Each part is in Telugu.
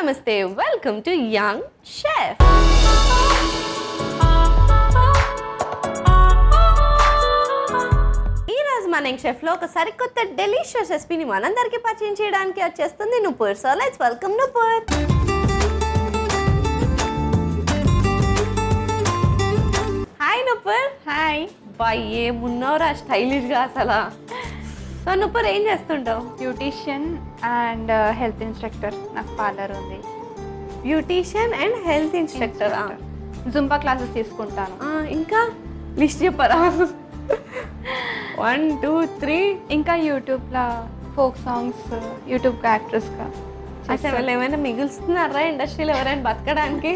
నమస్తే వెల్కమ్ టు యంగ్ షెఫ్. ఈరోజు మన యంగ్ షెఫ్లో ఒక సరికొత్త డెలిషియస్ రెసిపీని మనందరికీ పరిచయం చేయడానికి వచ్చేస్తుంది Nupur. So let's welcome Nupur. Hi Nupur. Hi. Boy ఏమున్నావురా స్టైలిష్గా అసలు. సో నూపూర్ ఏం చేస్తుంటావు? Beautician and health instructor. నాకు పార్లర్ ఉంది. బ్యూటీషియన్ అండ్ హెల్త్ ఇన్స్ట్రక్టరా? జుంబా క్లాసెస్ తీసుకుంటాను. ఇంకా లిస్ట్ చెప్పరా? 1 2 3. ఇంకా యూట్యూబ్లో ఫోక్ సాంగ్స్, యూట్యూబ్ యాక్ట్రెస్గా. అసలు ఏమైనా మిగులుస్తున్నారా ఇండస్ట్రీలో ఎవరైనా బతకడానికి?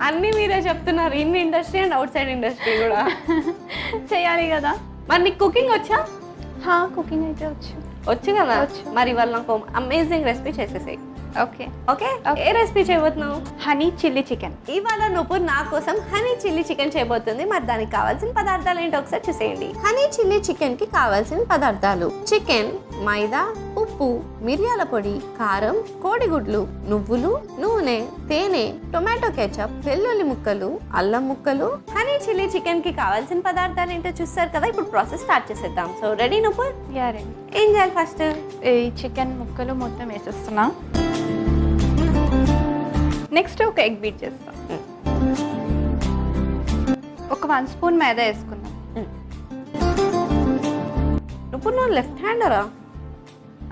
అన్నీ మీరే చెప్తున్నారు, in industry and out side industry కూడా చేయాలి కదా. మరి నీకు కుకింగ్ వచ్చా? కుకింగ్ అయితే వచ్చు కదా. వచ్చు. మరి ఇవాళ నాకు అమేజింగ్ రెసిపీ చేసేసాయి. ఓకే. ఏ రెసిపీ చేయబోతున్నావు? Honey chilli chicken. ఇవాళ నువ్వు నా కోసం హనీ చిల్లీ చికెన్ చేయబోతుంది. మరి దానికి కావాల్సిన పదార్థాలు ఏంటో ఒకసారి చూసేయండి. హనీ చిల్లీ చికెన్ కి కావాల్సిన పదార్థాలు: చికెన్, మైదా, ఉప్పు, మిరియాల పొడి, కారం, కోడిగుడ్లు, నువ్వులు, నూనె, తేనె, టొమాటో కెచప్, వెల్లుల్లి ముక్కలు, అల్లం ముక్కలు. హనీ చిల్లీ చికెన్ కి కావాల్సిన పదార్థాలు ఏంటో చూస్తారు కదా. ఇప్పుడు ప్రాసెస్ స్టార్ట్ చేసేద్దాం. సో రెడీ నువ్వు? రెడీ. ఏం చేయాలి? ఫస్ట్ ఈ చికెన్ ముక్కలు మొత్తం వేసేస్తున్నా. నెక్స్ట్ ఒక ఎగ్ బీట్ చేస్తాం. ఒక 1 స్పూన్ మైదా వేసుకుందాం. నువ్వు లెఫ్ట్ హ్యాండరా?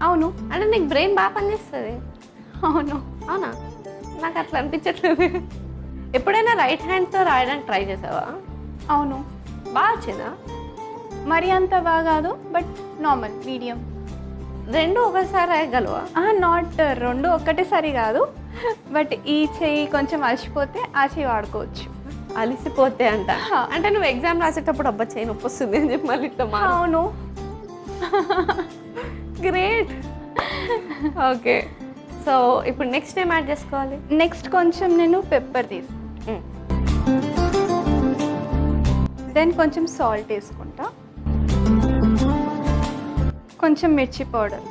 అవును. అంటే నీకు బ్రెయిన్ బాగా పనిచేస్తుంది. అవును. అవునా? నాకు అట్లా అనిపించట్లేదు. ఎప్పుడైనా రైట్ హ్యాండ్తో రాయడానికి ట్రై చేసావా? అవును. బాగా వచ్చిందా? మరి అంత బాగా కాదు, బట్ నార్మల్, మీడియం. రెండు ఒకసారి రాయగలవా? నాట్ రెండు ఒక్కటేసారి కాదు, బట్ ఈ చెయ్యి కొంచెం అలసిపోతే ఆ చెయ్యి వాడుకోవచ్చు. అలిసిపోతే అంట. అంటే నువ్వు ఎగ్జామ్ రాసేటప్పుడు అబ్బా చేయి నొప్పి వస్తుంది అని చెప్పి మళ్ళీ ఇట్లా అవును. గ్రేట్. ఓకే. సో ఇప్పుడు నెక్స్ట్ ఏం యాడ్ చేసుకోవాలి? నెక్స్ట్ కొంచెం నేను పెప్పర్ తీసుకుంటా. దెన్ కొంచెం సాల్ట్ వేసుకుంటా. కొంచెం మిర్చి పౌడర్.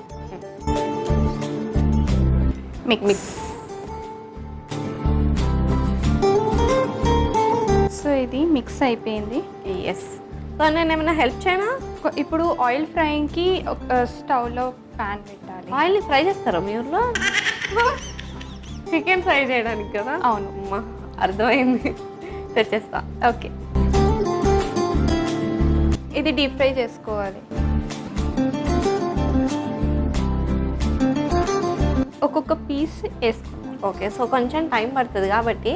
మిక్స్. సో ఇది మిక్స్ అయిపోయింది. ఎస్. సో నేను ఏమైనా హెల్ప్ చేయనా? ఇప్పుడు ఆయిల్ ఫ్రైయింగ్కి ఒక స్టవ్లో ప్యాన్ పెట్టాలి. ఆయిల్ని ఫ్రై చేస్తారా మీ ఊర్లో? చికెన్ ఫ్రై చేయడానికి కదా? అవును. అమ్మా అర్థమైంది, తెచ్చేస్తా. ఓకే. ఇది డీప్ ఫ్రై చేసుకోవాలి. ఒక్కొక్క పీస్ వేసుకుందాం. ఓకే. సో కొంచెం టైం పడుతుంది కాబట్టి.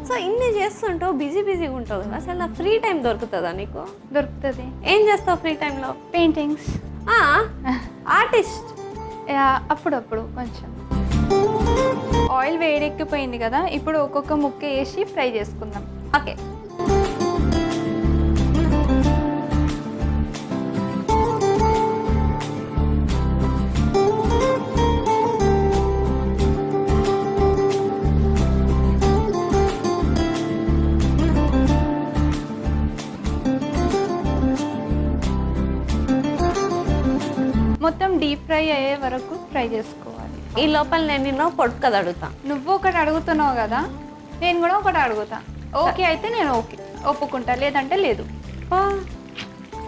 సో ఇన్ని చేస్తుంటావు, బిజీగా ఉంటావు కదా, అసలు నా ఫ్రీ టైం దొరుకుతుందా నీకు? దొరుకుతుంది. ఏం చేస్తావు ఫ్రీ టైంలో? పెయింటింగ్స్. ఆర్టిస్ట్? అప్పుడప్పుడు కొంచెం. ఆయిల్ వేడెక్కిపోయింది కదా, ఇప్పుడు ఒక్కొక్క ముక్క వేసి ఫ్రై చేసుకుందాం. ఓకే. మొత్తం డీప్ ఫ్రై అయ్యే వరకు ఫ్రై చేసుకోవాలి. ఈ లోపల నేను నిన్ను పొడుపు కదా అడుగుతా. నువ్వు ఒకటి అడుగుతున్నావు కదా, నేను కూడా ఒకటి అడుగుతా. ఓకే అయితే నేను ఓకే ఒప్పుకుంటా, లేదంటే లేదు.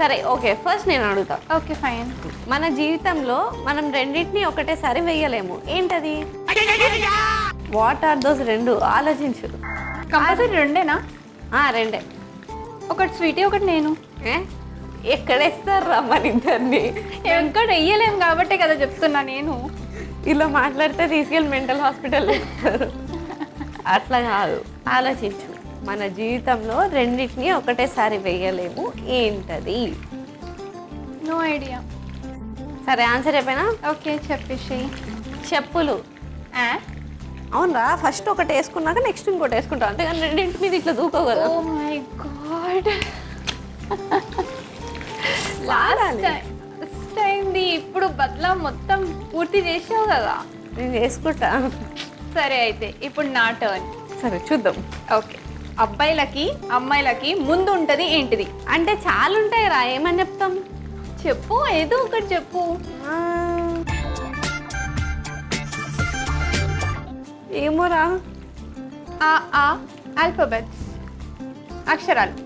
సరే ఓకే, ఫస్ట్ నేను అడుగుతా. Okay fine. మన జీవితంలో మనం రెండింటిని ఒకటేసారి వేయలేము. ఏంటది? What are those? రెండు ఆలోచించు. కంపల్సరీ రెండేనా? రెండే. ఒకటి స్వీటీ, ఒకటి నేను. ఎక్కడేస్తారా మన ఇద్దరిని? ఎక్కడ వెయ్యలేము కాబట్టే కదా చెప్తున్నా. నేను ఇలా మాట్లాడితే తీసుకెళ్ళి మెంటల్ హాస్పిటల్ ఇస్తారు. అట్లా కాదు, ఆలోచించు. మన జీవితంలో రెండింటిని ఒకటేసారి వేయలేము. ఏంటది? No idea. సరే ఆన్సర్ చెప్పేనా? ఓకే చెప్పేసి. చెప్పులు. అవునరా, ఫస్ట్ ఒకటి వేసుకున్నాక నెక్స్ట్ ఇంకోటి వేసుకుంటాం, అంతేగాని రెండింటి మీద ఇట్లా దూకో కదా. Oh my God. లాస్ట్ అయింది. ఇప్పుడు బదులా మొత్తం పూర్తి చేసావు కదా. నేను చేసుకుంటా. సరే అయితే ఇప్పుడు నా టర్న్. సరే చూద్దాం. ఓకే. అబ్బాయిలకి అమ్మాయిలకి ముందు ఉంటుంది ఏంటిది? అంటే చాలా ఉంటాయి రా, ఏమని చెప్తాం? చెప్పు, ఏదో ఒకటి చెప్పు. ఏమోరా. ఆ ఆల్ఫాబెట్స్ అక్షరాలు.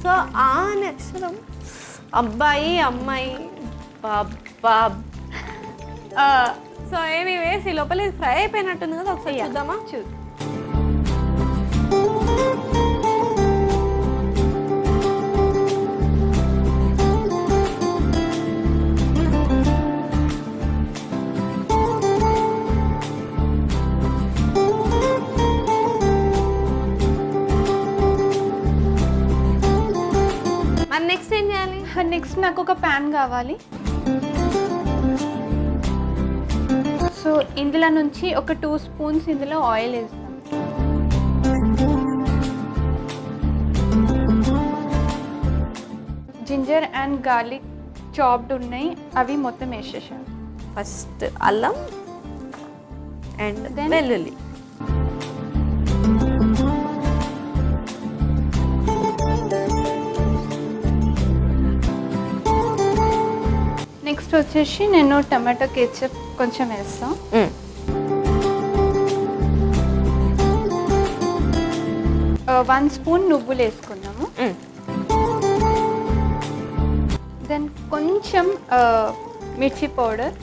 సో ఆ అనే అక్షరం. అబ్బాయి అమ్మాయి బాబ్. సో ఎనీవేస్ ఈ లోపల ఇది ఫ్రై అయిపోయినట్టుంది కదా, ఒకసారి చూద్దామా? చూడు. మరి నెక్స్ట్ ఏం చేయాలి? నెక్స్ట్ నాకు ఒక ప్యాన్ కావాలి. సో ఇందులో నుంచి ఒక 2 స్పూన్స్ ఇందులో ఆయిల్ వేస్తాం. జింజర్ అండ్ గార్లిక్ చాప్డ్ ఉన్నాయి, అవి మొత్తం వేసేసాను. ఫస్ట్ అల్లం అండ్ Then- వెల్లుల్లి. నెక్స్ట్ వచ్చేసి నేను టమాటో కెచప్ కొంచెం వేస్తాను. 1 స్పూన్ నువ్వులు వేసుకున్నాము. దెన్ కొంచెం మిర్చి పౌడర్,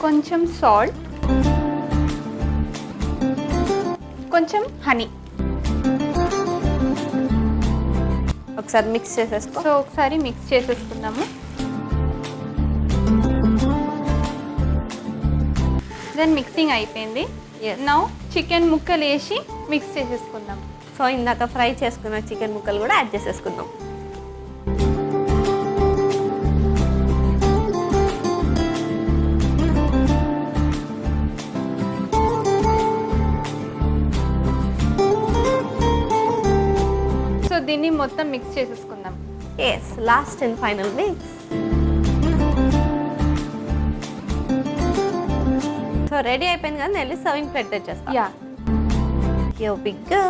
కొంచెం సాల్ట్, కొంచెం హనీ. ఒకసారి మిక్స్ చేసేసుకో. సో ఒకసారి మిక్స్ చేసేసుకుందాము. దెన్ మిక్సింగ్ అయిపోయింది. Yes. నౌ చికెన్ ముక్కలు వేసి మిక్స్ చేసేసుకుందాం. సో ఇందాక ఫ్రై చేసుకున్న చికెన్ ముక్కలు కూడా యాడ్ చేసేసుకుందాం. సో దీన్ని మొత్తం మిక్స్ చేసేసుకుందాం. Yes, last and final mix. So ready అయిపోయింది కదా, నేను సర్వింగ్ ప్లేట్ తెచ్చేస్తాను. Yeah. Here we go.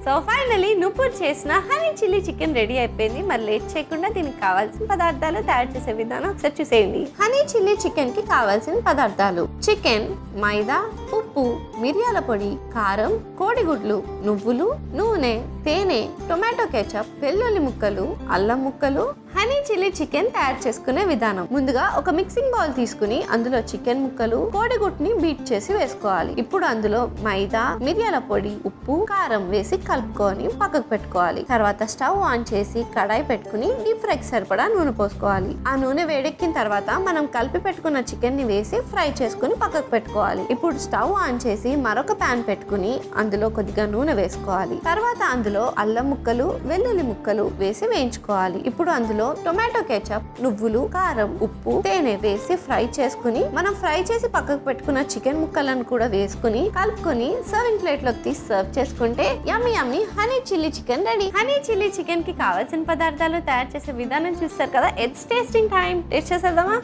So finally నువ్వు చేసిన హనీ చిల్లీ చికెన్ రెడీ అయిపోయింది. మరి లేట్ చేయకుండా దీనికి కావాల్సిన పదార్థాలు తయారు చేసే విధానం ఒకసారి చూసేయండి. హనీ చిల్లీ చికెన్ కి కావాల్సిన పదార్థాలు: చికెన్, మైదా, ఉప్పు, మిరియాల పొడి, కారం, కోడిగుడ్లు, నువ్వులు, నూనె, తేనె, టొమాటో కెచప్, వెల్లుల్లి ముక్కలు, అల్లం ముక్కలు. హనీ చిల్లీ చికెన్ తయారు చేసుకునే విధానం: ముందుగా ఒక మిక్సింగ్ బౌల్ తీసుకుని అందులో చికెన్ ముక్కలు, కోడిగుడ్ని బీట్ చేసి వేసుకోవాలి. ఇప్పుడు అందులో మైదా, మిరియాల పొడి, ఉప్పు, కారం వేసి కలుపుకొని పక్కకు పెట్టుకోవాలి. తర్వాత స్టవ్ ఆన్ చేసి కడాయి పెట్టుకుని డీప్ ఫ్రై సరిపడా నూనె పోసుకోవాలి. ఆ నూనె వేడెక్కిన తర్వాత మనం కలిపి పెట్టుకున్న చికెన్ ని వేసి ఫ్రై చేసుకుని పక్కకు పెట్టుకోవాలి. ఇప్పుడు స్టవ్ ఆన్ చేసి మరొక ప్యాన్ పెట్టుకుని అందులో కొద్దిగా నూనె వేసుకోవాలి. తర్వాత అందులో అల్లం ముక్కలు, వెల్లుల్లి ముక్కలు వేసి వేయించుకోవాలి. ఇప్పుడు అందులో టొమాటో కెచప్, నువ్వులు, కారం, ఉప్పు, తేనె వేసి ఫ్రై చేసుకుని మనం ఫ్రై చేసి పక్కకు పెట్టుకున్న చికెన్ ముక్కలను కూడా వేసుకుని కలుపుకొని సర్వింగ్ ప్లేట్ లోకి తీసి సర్వ్ చేసుకుంటే yummy yummy honey chilli chicken ready. Honey chilli chicken కి కావాల్సిన పదార్థాలు తయారు చేసే విధానం చూస్తారు కదా. It's tasting time. టేస్ట్ చేసేద్దామా?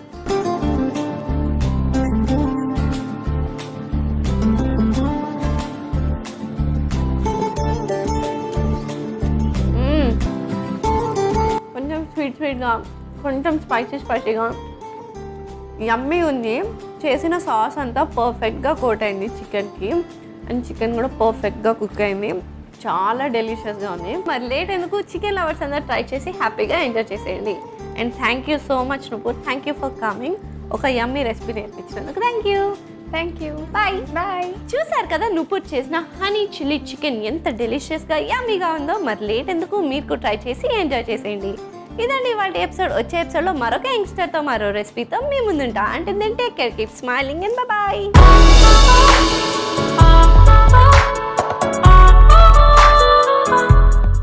కొంచెం స్వీట్గా, కొంచెం స్పైసీగా యమ్మీ ఉంది. చేసిన సాస్ అంతా పర్ఫెక్ట్గా కోట్ అయింది చికెన్కి, అండ్ చికెన్ కూడా పర్ఫెక్ట్గా కుక్ అయింది. చాలా డెలిషియస్గా ఉంది. మరి లేట్ ఎందుకు, చికెన్ లవర్స్ అందరూ ట్రై చేసి హ్యాపీగా ఎంజాయ్ చేసేయండి. And thank you so much నువ్వు. Thank you for coming. ఒక యమ్మీ రెసిపీ నేర్పించినందుకు థ్యాంక్ యూ. బాయ్. చూసారు కదా నువ్వు చేసిన హనీ చిల్లీ చికెన్ ఎంత డెలిషియస్గా యమ్మీగా ఉందో. మరి లేట్ ఎందుకు, మీరు ట్రై చేసి ఎంజాయ్ చేసేయండి. ఇదండి ఇవాళ ఎపిసోడ్. వచ్చే ఎపిసోడ్లో మరొక యంగ్స్టర్తో మరో రెసిపీతో మీ ముందుంటా. అంటే take care, keep smiling and bye.